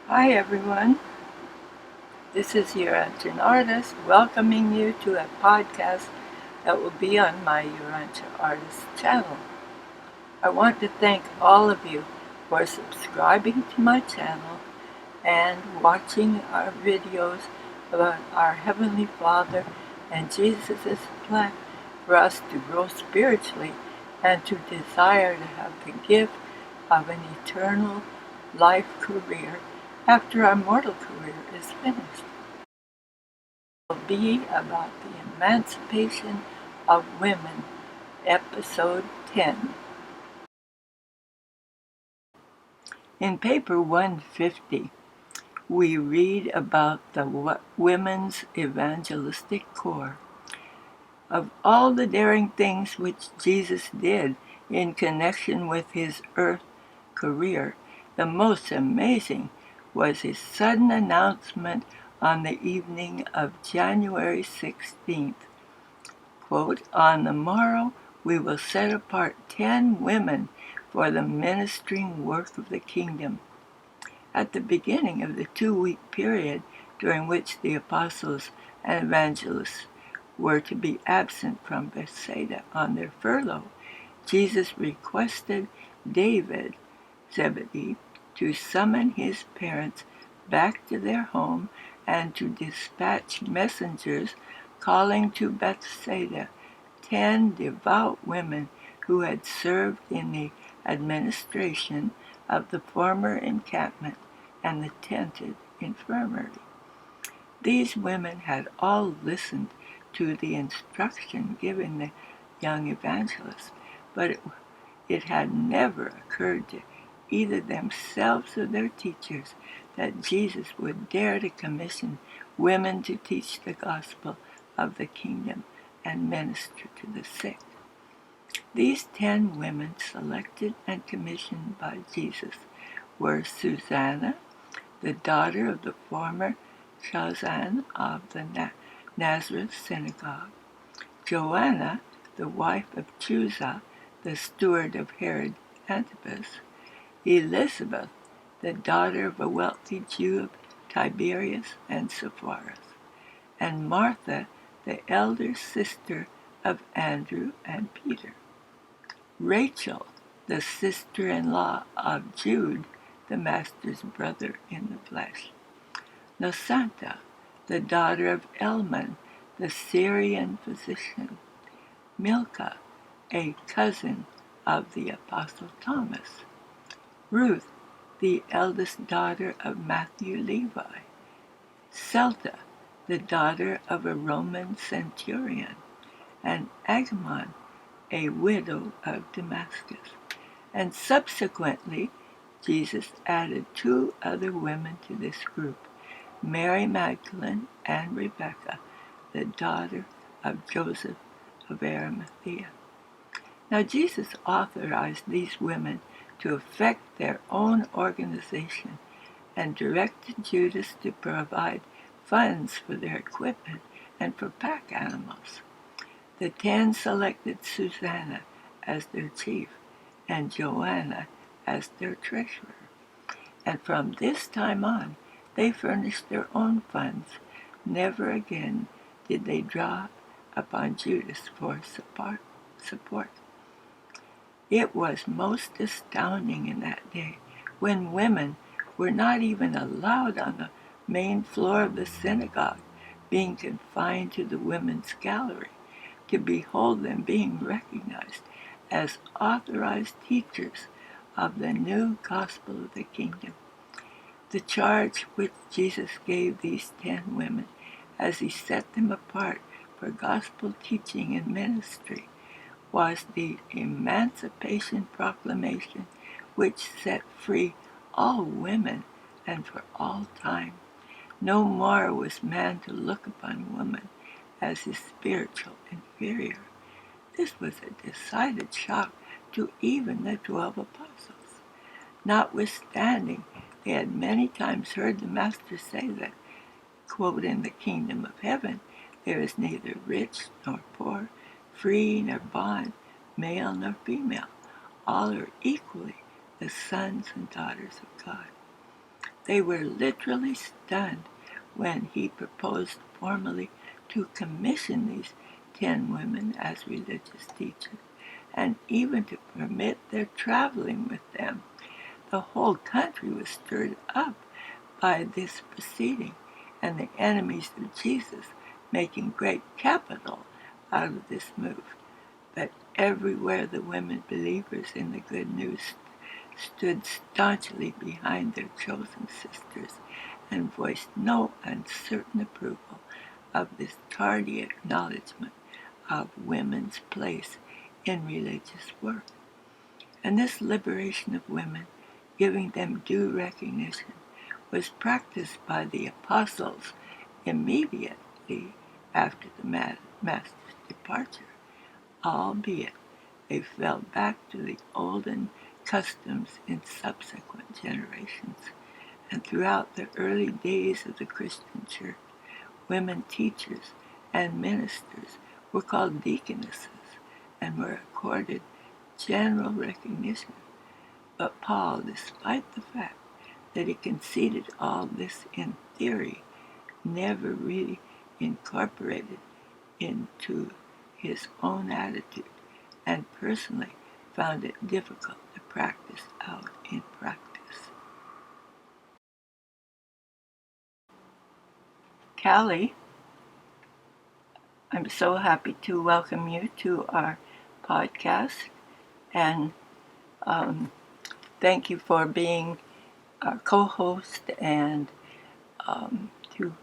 Hi everyone, this is UrantianArtist welcoming you to a podcast that will be on my UrantiaArtist channel. I want to thank all of you for subscribing to my channel and watching our videos about our Heavenly Father and Jesus' plan for us to grow spiritually and to desire to have the gift of an eternal life career after our mortal career is finished. It will be about the emancipation of women, episode 10. In paper 150, we read about the Women's Evangelistic Corps. Of all the daring things which Jesus did in connection with his earth career, the most amazing was his sudden announcement on the evening of January 16th. Quote, "On the morrow we will set apart 10 women for the ministering work of the kingdom." At the beginning of the 2-week period during which the apostles and evangelists were to be absent from Bethsaida on their furlough, Jesus requested David, Zebedee, to summon his parents back to their home and to dispatch messengers calling to Bethsaida 10 devout women who had served in the administration of the former encampment and the tented infirmary. These women had all listened to the instruction given the young evangelist, but it had never occurred to either themselves or their teachers that Jesus would dare to commission women to teach the gospel of the kingdom and minister to the sick. These 10 women selected and commissioned by Jesus were Susanna, the daughter of the former Chazan of the Nazareth synagogue; Joanna, the wife of Chuza, the steward of Herod Antipas; Elizabeth, the daughter of a wealthy Jew of Tiberias and Sepphoris; and Martha, the elder sister of Andrew and Peter; Rachel, the sister-in-law of Jude, the master's brother in the flesh; Nosanta, the daughter of Elman, the Syrian physician; Milcah, a cousin of the apostle Thomas; Ruth, the eldest daughter of Matthew Levi; Celta, the daughter of a Roman centurion; and Agamon, a widow of Damascus. And subsequently, Jesus added 2 other women to this group, Mary Magdalene and Rebecca, the daughter of Joseph of Arimathea. Now Jesus authorized these women to effect their own organization and directed Judas to provide funds for their equipment and for pack animals. The 10 selected Susanna as their chief and Joanna as their treasurer. And from this time on, they furnished their own funds. Never again did they draw upon Judas for support. It was most astounding in that day, when women were not even allowed on the main floor of the synagogue, being confined to the women's gallery, to behold them being recognized as authorized teachers of the new gospel of the kingdom. The charge which Jesus gave these 10 women as he set them apart for gospel teaching and ministry was the Emancipation Proclamation, which set free all women and for all time. No more was man to look upon woman as his spiritual inferior. This was a decided shock to even the 12 apostles. Notwithstanding, they had many times heard the Master say that, quote, "In the kingdom of heaven there is neither rich nor poor, free nor bond, male nor female. All are equally the sons and daughters of God." They were literally stunned when he proposed formally to commission these 10 women as religious teachers, and even to permit their traveling with them. The whole country was stirred up by this proceeding, and the enemies of Jesus making great capital out of this move. But everywhere the women believers in the good news stood staunchly behind their chosen sisters and voiced no uncertain approval of this tardy acknowledgement of women's place in religious work. And this liberation of women, giving them due recognition, was practiced by the apostles immediately after the Master's departure, albeit they fell back to the olden customs in subsequent generations. And throughout the early days of the Christian church, women teachers and ministers were called deaconesses and were accorded general recognition. But Paul, despite the fact that he conceded all this in theory, never really incorporated into his own attitude, and personally found it difficult to practice out in practice. Callie, I'm so happy to welcome you to our podcast, and thank you for being our co-host and to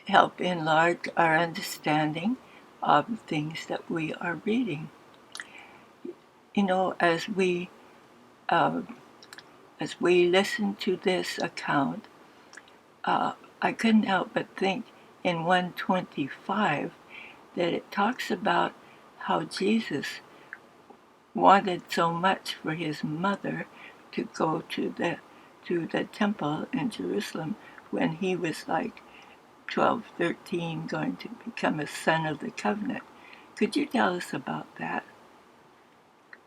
help enlarge our understanding of the things that we are reading. You know, as we listen to this account, I couldn't help but think in 125 that it talks about how Jesus wanted so much for his mother to go to the temple in Jerusalem when he was like 12, 13, going to become a son of the covenant. Could you tell us about that?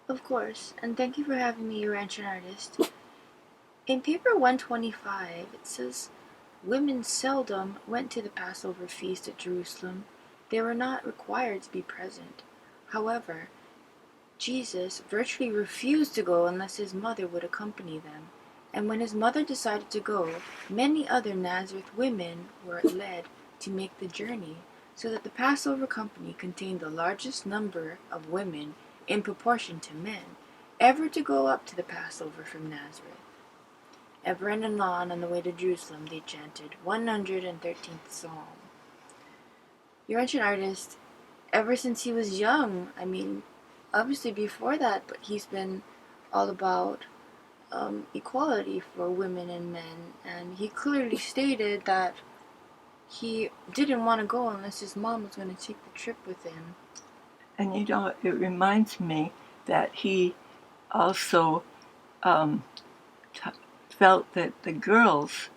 Of course, and thank you for having me, UrantianArtist. In paper 125, it says, women seldom went to the Passover feast at Jerusalem. They were not required to be present. However, Jesus virtually refused to go unless his mother would accompany them. And when his mother decided to go, many other Nazareth women were led to make the journey, so that the Passover company contained the largest number of women in proportion to men, ever to go up to the Passover from Nazareth. Ever and anon on the way to Jerusalem they chanted 113th Psalm. UrantianArtist, ever since he was young, obviously before that, but he's been all about equality for women and men, and he clearly stated that he didn't want to go unless his mom was going to take the trip with him. And you know, it reminds me that he also felt that the girls,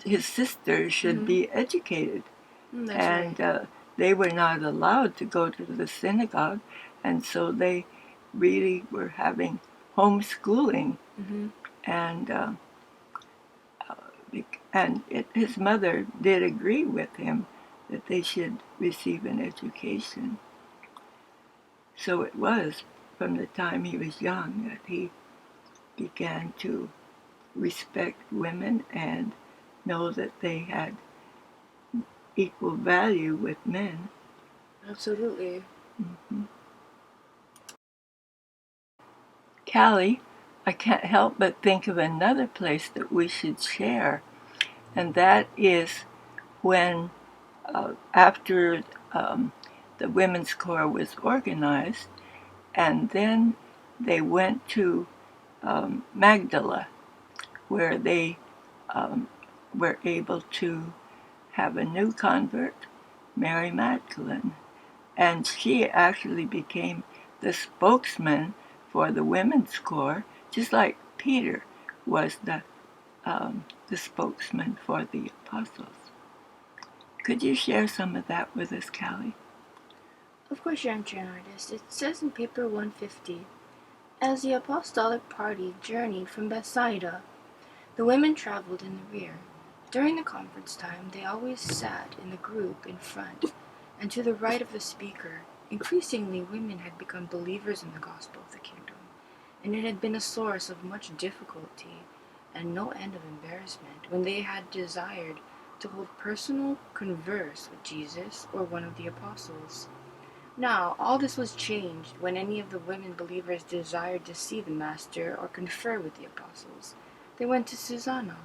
his sisters, should be educated. That's right. They were not allowed to go to the synagogue, and so they really were having homeschooling. And his mother did agree with him that they should receive an education. So it was from the time he was young that he began to respect women and know that they had equal value with men. Absolutely. Callie, I can't help but think of another place that we should share, and that is when, after the Women's Corps was organized, and then they went to Magdala, where they were able to have a new convert, Mary Magdalene, and she actually became the spokesman for the Women's Corps, just like Peter was the spokesman for the apostles. Could you share some of that with us, Callie? Of course, UrantianArtist. It says in paper 150, as the apostolic party journeyed from Bethsaida, The women traveled in the rear. During the conference time, they always sat in the group in front and to the right of the speaker. Increasingly, women had become believers in the gospel of the kingdom, and it had been a source of much difficulty and no end of embarrassment when they had desired to hold personal converse with Jesus or one of the apostles. Now, all this was changed when any of the women believers desired to see the Master or confer with the apostles. They went to Susanna,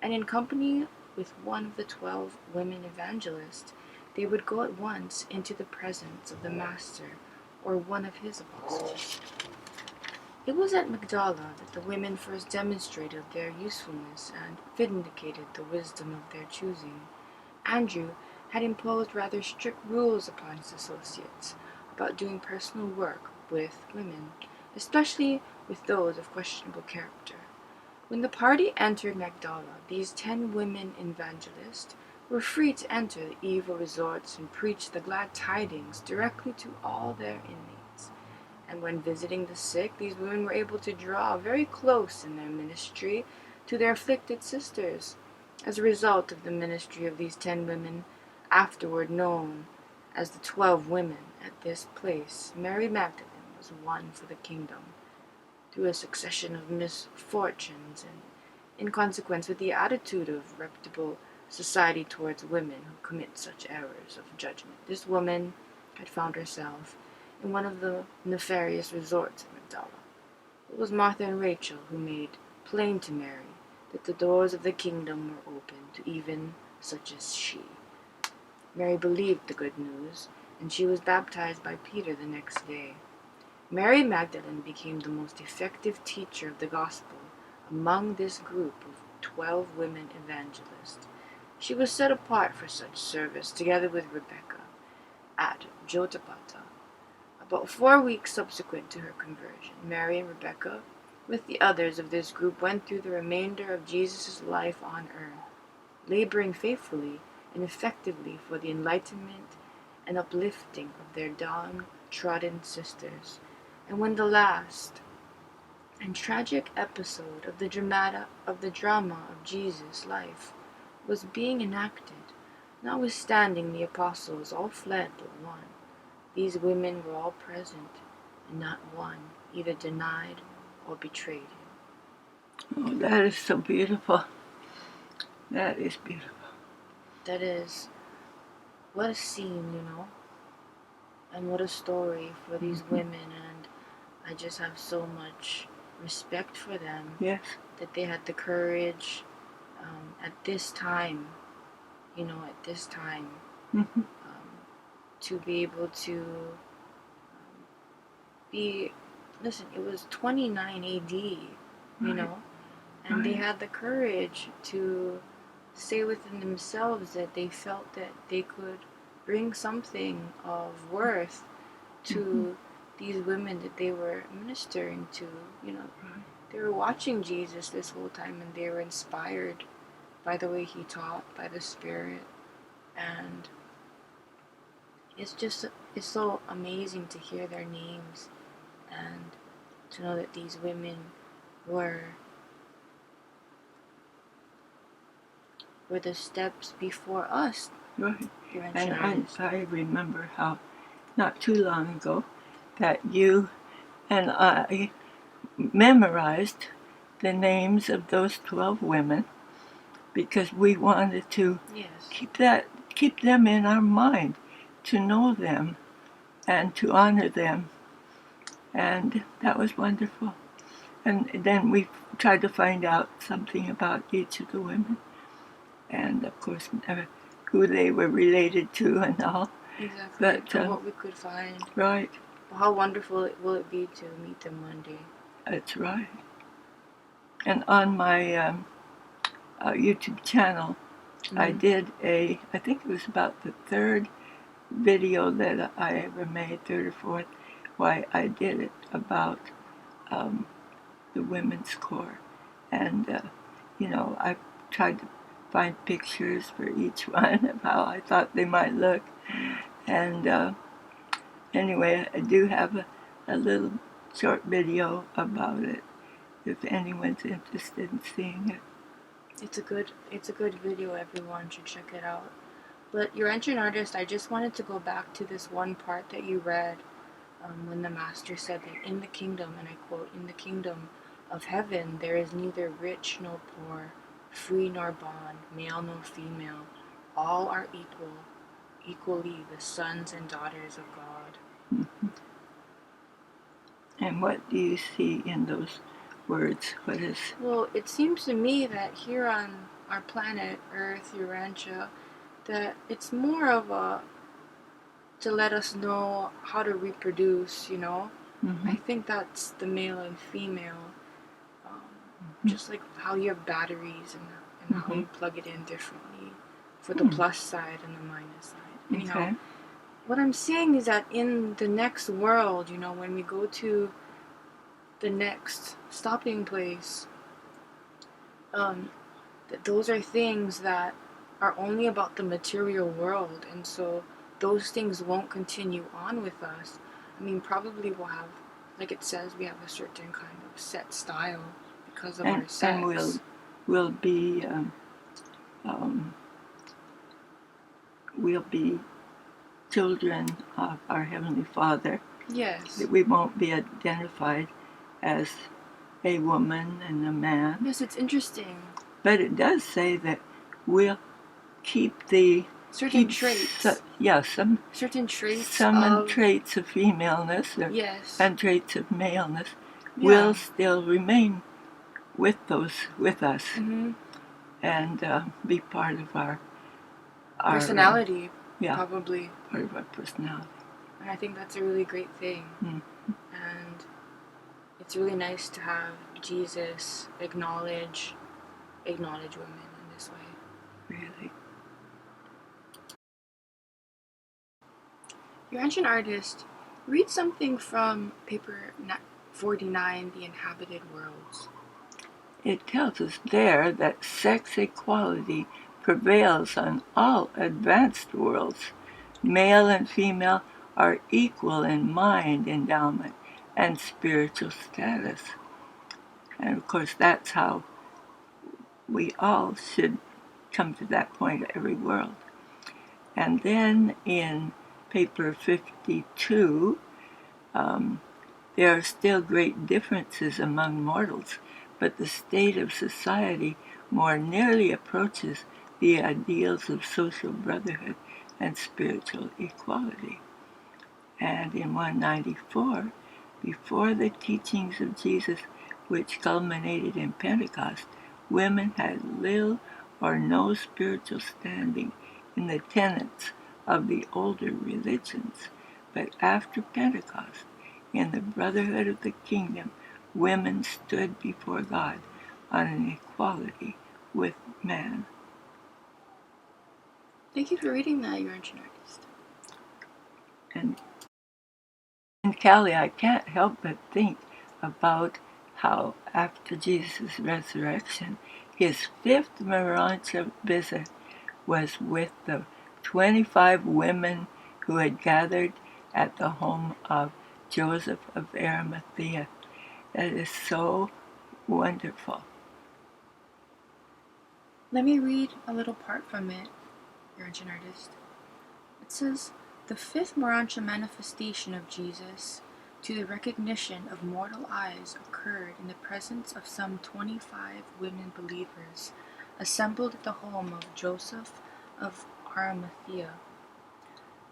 and in company with one of the 12 women evangelists, they would go at once into the presence of the Master or one of his apostles. It was at Magdala that the women first demonstrated their usefulness and vindicated the wisdom of their choosing. Andrew had imposed rather strict rules upon his associates about doing personal work with women, especially with those of questionable character. When the party entered Magdala, these 10 women evangelists were free to enter the evil resorts and preach the glad tidings directly to all their inmates. And when visiting the sick, these women were able to draw very close in their ministry to their afflicted sisters. As a result of the ministry of these 10 women, afterward known as the 12 women at this place, Mary Magdalene was won for the kingdom through a succession of misfortunes and in consequence with the attitude of reputable society towards women who commit such errors of judgment. This woman had found herself in one of the nefarious resorts of Magdala. It was Martha and Rachel who made plain to Mary that the doors of the kingdom were open to even such as she. Mary believed the good news, and she was baptized by Peter the next day. Mary Magdalene became the most effective teacher of the gospel among this group of 12 women evangelists. She was set apart for such service, together with Rebecca, at Jotapata. About 4 weeks subsequent to her conversion, Mary and Rebecca, with the others of this group, went through the remainder of Jesus' life on earth, laboring faithfully and effectively for the enlightenment and uplifting of their downtrodden sisters. And when the last and tragic episode of the drama of Jesus' life was being enacted, notwithstanding the apostles all fled but one, these women were all present, and not one either denied or betrayed him. Oh, that is so beautiful. That is beautiful. That is, what a scene, and what a story for these women, and I just have so much respect for them. Yes. That they had the courage at this time, to be able to it was 29 AD, and they had the courage to say within themselves that they felt that they could bring something of worth to these women that they were ministering to. They were watching Jesus this whole time, and they were inspired by the way he taught, by the Spirit, and it's so amazing to hear their names and to know that these women were the steps before us. Right. And I remember how not too long ago that you and I memorized the names of those 12 women because we wanted to keep them in our mind, to know them and to honor them, and that was wonderful. And then we tried to find out something about each of the women, and of course who they were related to and all. Exactly. But what we could find. Right. How wonderful will it be to meet them one day? That's right. And on my YouTube channel, I did I think it was about the third video that I ever made, third or fourth, why I did it about the women's corps. And, I tried to find pictures for each one of how I thought they might look. And anyway, I do have a little short video about it, if anyone's interested in seeing it. It's a good video. Everyone should check it out. But UrantianArtist, I just wanted to go back to this one part that you read when the master said that in the kingdom, and I quote, "In the kingdom of heaven there is neither rich nor poor, free nor bond, male nor female. All are equal, equally the sons and daughters of God." Mm-hmm. And what do you see in those words? What is... Well, it seems to me that here on our planet, Earth, Urantia, that it's more of a to let us know how to reproduce, you know? Mm-hmm. I think that's the male and female. Mm-hmm. Just like how you have batteries and how you plug it in differently for the plus side and the minus side. Anyhow, Okay. what I'm saying is that in the next world, you know, when we go to the next stopping place, that those are things that are only about the material world, and so those things won't continue on with us. I mean, probably we'll have, like it says, we have a certain kind of set style because of our sex. And we'll be children of our Heavenly Father. Yes. That we won't be identified as a woman and a man. Yes, it's interesting. But it does say that we'll keep the certain traits. Certain traits of femaleness and traits of maleness will still remain with us and be part of our personality. Probably part of our personality. And I think that's a really great thing. And it's really nice to have Jesus acknowledge women in this way. Really. UrantianArtist, read something from paper 49, The Inhabited Worlds. It tells us there that sex equality prevails on all advanced worlds. Male and female are equal in mind endowment and spiritual status. And of course, that's how we all should come to that point at every world. And then in paper 52, there are still great differences among mortals, but the state of society more nearly approaches the ideals of social brotherhood and spiritual equality. And in 194, before the teachings of Jesus, which culminated in Pentecost, women had little or no spiritual standing in the tenets of the older religions. But after Pentecost, in the brotherhood of the kingdom, women stood before God on an equality with man. Thank you for reading that, UrantianArtist. And Callie, I can't help but think about how after Jesus' resurrection, his fifth Urantia visit was with the 25 women who had gathered at the home of Joseph of Arimathea. That is so wonderful. Let me read a little part from it, UrantianArtist. It says, "The fifth Urantia manifestation of Jesus to the recognition of mortal eyes occurred in the presence of some 25 women believers assembled at the home of Joseph of Arimathea.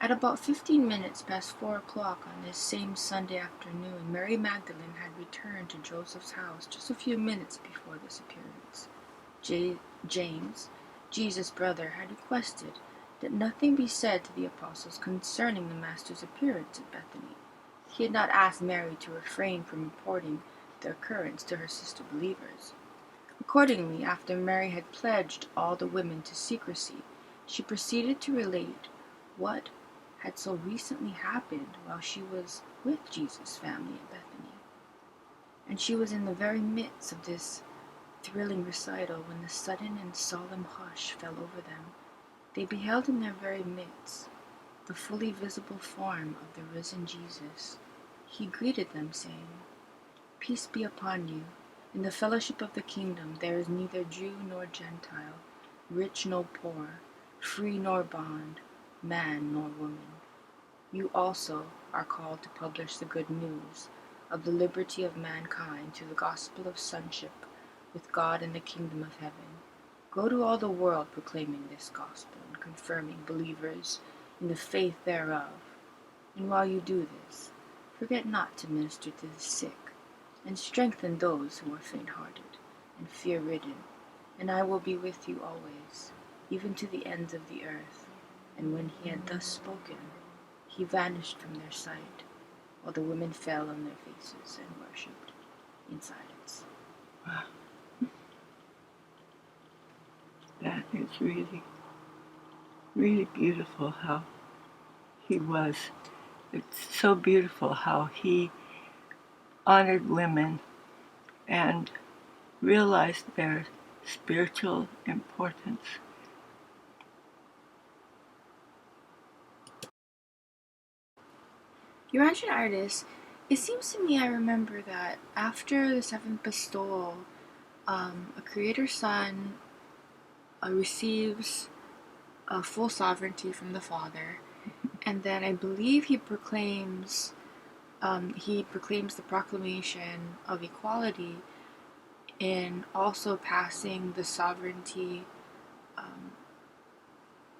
At about 15 minutes past 4 o'clock on this same Sunday afternoon, Mary Magdalene had returned to Joseph's house just a few minutes before this appearance. James, Jesus' brother, had requested that nothing be said to the apostles concerning the Master's appearance at Bethany. He had not asked Mary to refrain from reporting the occurrence to her sister believers. Accordingly, after Mary had pledged all the women to secrecy, she proceeded to relate what had so recently happened while she was with Jesus' family at Bethany. And she was in the very midst of this thrilling recital when the sudden and solemn hush fell over them. They beheld in their very midst the fully visible form of the risen Jesus. He greeted them, saying, 'Peace be upon you,' In the fellowship of the kingdom there is neither Jew nor Gentile, rich nor poor, free nor bond, man nor woman. You also are called to publish the good news of the liberty of mankind through the gospel of sonship with God in the kingdom of heaven. Go to all the world proclaiming this gospel and confirming believers in the faith thereof. And while you do this, forget not to minister to the sick and strengthen those who are faint-hearted and fear-ridden. And I will be with you always, even to the ends of the earth. And when he had thus spoken, he vanished from their sight, while the women fell on their faces and worshipped in silence. Wow. That is really, really beautiful how he was. It's so beautiful how he honored women and realized their spiritual importance. UrantianArtist, it seems to me I remember that after the seventh bestowal, a creator son receives full sovereignty from the Father, and then I believe he proclaims the proclamation of equality in also passing the sovereignty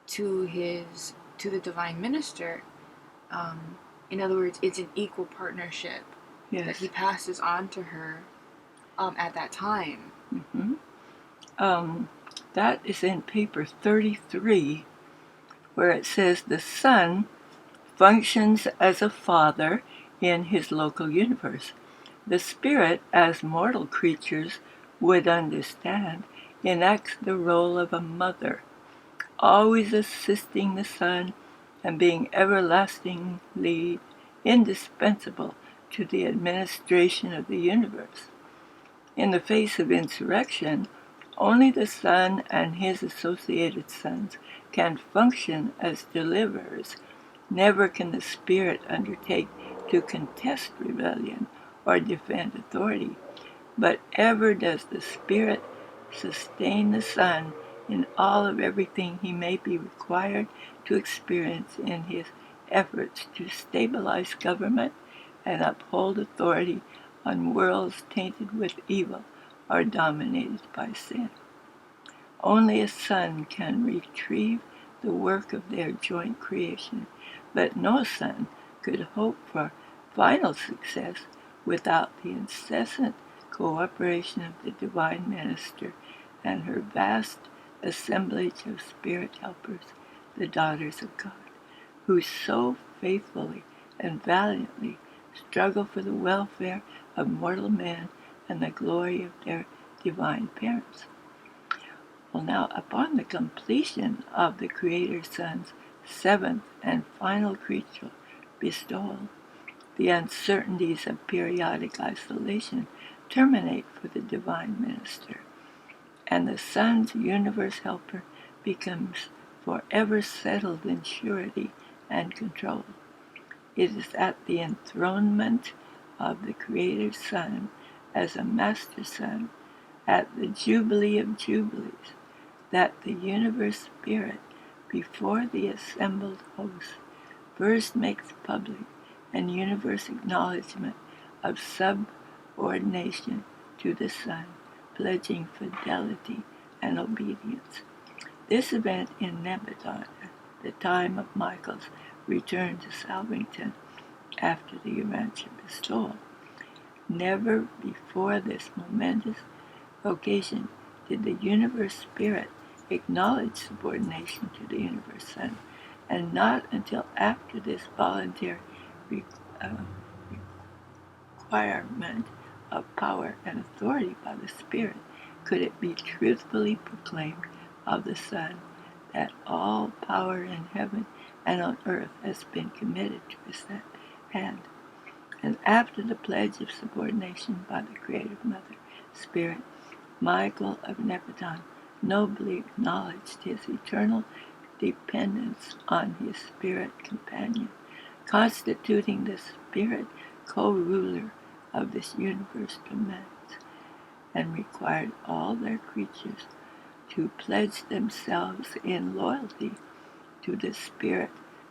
to the divine minister. In other words, it's an equal partnership that he passes on to her at that time. Mm-hmm. That is in paper 33, where it says the Son functions as a father in his local universe. The Spirit, as mortal creatures would understand, enacts the role of a mother, always assisting the Son and being everlastingly indispensable to the administration of the universe. In the face of insurrection, only the Son and his associated sons can function as deliverers. Never can the Spirit undertake to contest rebellion or defend authority, but ever does the Spirit sustain the Son in all of everything he may be required to experience in his efforts to stabilize government and uphold authority on worlds tainted with evil or dominated by sin. Only a son can retrieve the work of their joint creation, but no son could hope for final success without the incessant cooperation of the divine minister and her vast assemblage of spirit helpers, the daughters of God, who so faithfully and valiantly struggle for the welfare of mortal man and the glory of their divine parents. Well, now, upon the completion of the Creator Son's seventh and final creature bestowal, the uncertainties of periodic isolation terminate for the divine minister, and the Son's universe helper becomes forever settled in surety and control. It is at the enthronement of the Creator Son as a Master Son, at the Jubilee of Jubilees, that the universe spirit, before the assembled host, first makes public an universe acknowledgement of subordination to the Son, pledging fidelity and obedience. This event in Nebuchadnezzar, the time of Michael's return to Salvington after the Urantia bestowal. Never before this momentous occasion did the universe spirit acknowledge subordination to the universe Son, and not until after this voluntary requirement of power and authority by the Spirit could it be truthfully proclaimed of the Son that all power in heaven and on earth has been committed to his hand. And after the pledge of subordination by the Creative Mother Spirit, Michael of Nebuchadnezzar nobly acknowledged his eternal dependence on his spirit companion, constituting the spirit co-ruler of this universe commands. and required all their creatures to pledge themselves in loyalty to the Spirit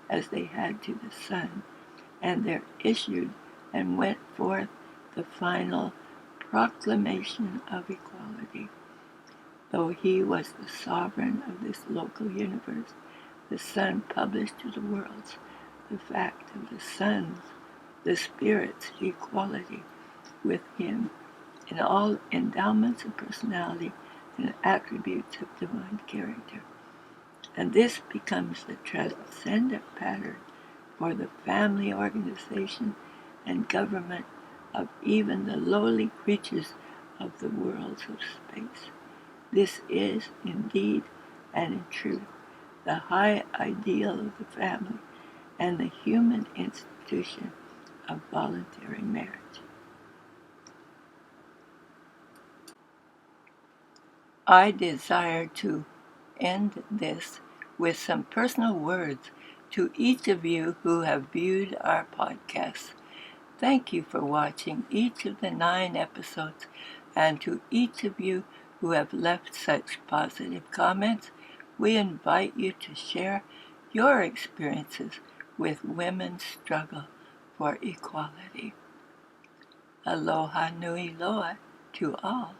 as they had to the Son, and there issued and went forth the final proclamation of equality. Though he was the sovereign of this local universe, the Son published to the worlds the fact of the Son's, the Spirit's equality with him in all endowments of personality and attributes of divine character. And this becomes the transcendent pattern for the family organization and government of even the lowly creatures of the worlds of space. This is, indeed and in truth, the high ideal of the family and the human institution of voluntary marriage. I desire to end this with some personal words to each of you who have viewed our podcast. Thank you for watching each of the 9 episodes, and to each of you who have left such positive comments, we invite you to share your experiences with women's struggle for equality. Aloha nui loa to all.